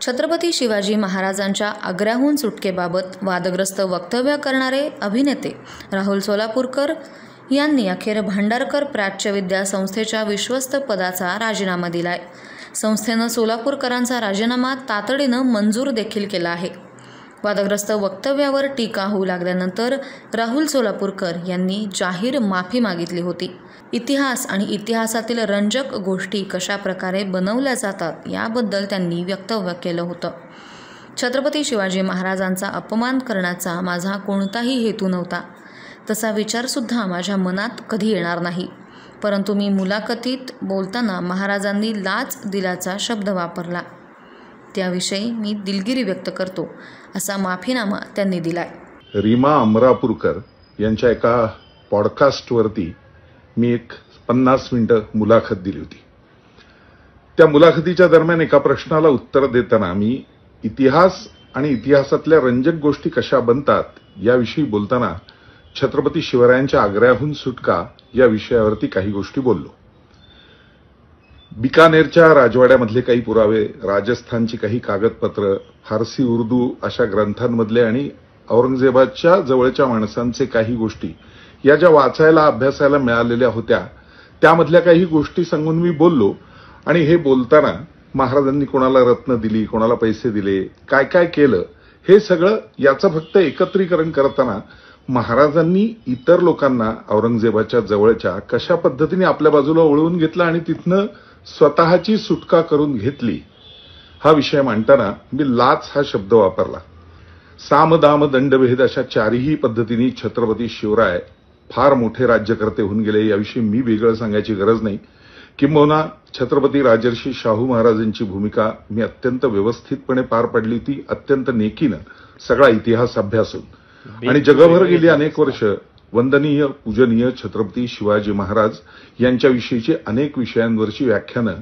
छत्रपती शिवाजी महाराजांच्या आग्र्याहून सुटकेबाबत वादग्रस्त वक्तव्य करणारे अभिनेते राहुल सोलापूरकर यांनी अखेर भांडारकर प्राच्यविद्या संस्थेच्या विश्वस्त पदाचा राजीनामा दिलाय। संस्थेनं सोलापूरकरांचा राजीनामा तातडीनं मंजूर देखील केला आहे। वादग्रस्त वक्तव्यावर टीका होऊ लागल्यानंतर राहुल सोलापूरकर यांनी जाहीर माफी मागितली होती। इतिहास आणि इतिहासातील रंजक गोष्टी कशा प्रकारे बनवल्या जातात याबद्दल त्यांनी वक्तव्य केलं होतं। छत्रपती शिवाजी महाराजांचा अपमान करण्याचा माझा कोणताही हेतू नव्हता, तसा विचारसुद्धा माझ्या मनात कधी येणार नाही, परंतु मी मुलाखतीत बोलताना महाराजांनी लाच दिल्याचा शब्द वापरला, त्याविषयी मी दिलगिरी व्यक्त करतो, असा माफीनामा त्यांनी दिलाय। रीमा अमरापूरकर यांच्या एका पॉडकास्टवरती मी एक 50 मिनिटं मुलाखत दिली होती। त्या मुलाखतीच्या दरम्यान एका प्रश्नाला उत्तर देताना मी इतिहास आणि इतिहासातल्या रंजक गोष्टी कशा बनतात याविषयी बोलताना छत्रपती शिवरायांच्या आग्र्याहून सुटका या विषयावरती काही गोष्टी बोललो। बिकानेरच्या राजवाड्यामधले काही पुरावे, राजस्थानची काही कागदपत्र, फारसी उर्दू अशा ग्रंथांमधले आणि औरंगजेबाच्या जवळच्या माणसांचे काही गोष्टी या ज्या वाचायला अभ्यासायला मिळालेल्या होत्या त्यामधल्या काही गोष्टी सांगून मी बोललो। आणि हे बोलताना महाराजांनी कोणाला रत्न दिली, कोणाला पैसे दिले, काय काय केलं, हे सगळं याचं फक्त एकत्रीकरण करताना महाराजांनी इतर लोकांना औरंगजेबाच्या जवळच्या कशा पद्धतीने आपल्या बाजूला वळवून घेतलं आणि तिथनं स्वतःची सुटका करून घेतली हा विषय मांडताना मी लाच हा शब्द वापरला। साम दाम दंडभेद अशा चारही पद्धतीने छत्रपती शिवराय फार मोठे राज्यकर्ते होऊन गेले, याविषयी मी वेगळं सांगायची गरज नाही। किंबहुना छत्रपती राजर्षी शाहू महाराजांची भूमिका मी अत्यंत व्यवस्थितपणे पार पाडली होती, अत्यंत नेकीनं सगळा इतिहास अभ्यासून। आणि जगभर गेली अनेक वर्ष वंदनीय पूजनीय छत्रपती शिवाजी महाराज यांच्याविषयीची अनेक विषयांवरची व्याख्यानं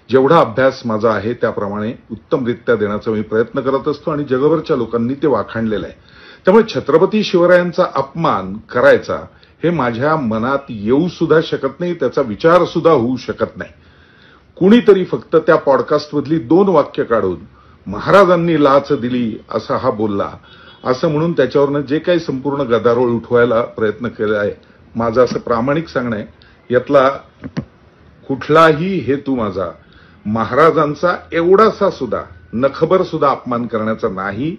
जेवढा अभ्यास माझा आहे त्याप्रमाणे उत्तमरित्या देण्याचा मी प्रयत्न करत असतो आणि जगभरच्या लोकांनी ते वाखाणलेलं आहे। त्यामुळे छत्रपती शिवरायांचा अपमान करायचा हे माझ्या मनात येऊ सुद्धा शकत नाही, त्याचा विचार सुद्धा होऊ शकत नाही। कुणीतरी फक्त त्या पॉडकास्टमधली 2 वाक्य काढून महाराजांनी लाच दिली असा हा बोलला असं म्हणून त्याच्यावरनं जे काही संपूर्ण गदारोळ उठवायला प्रयत्न केला आहे, माझं असं प्रामाणिक सांगणं आहे, यातला कुठलाही हेतू माझा महाराजांचा एवढासा सुद्धा नखबर सुद्धा अपमान करण्याचा नाही।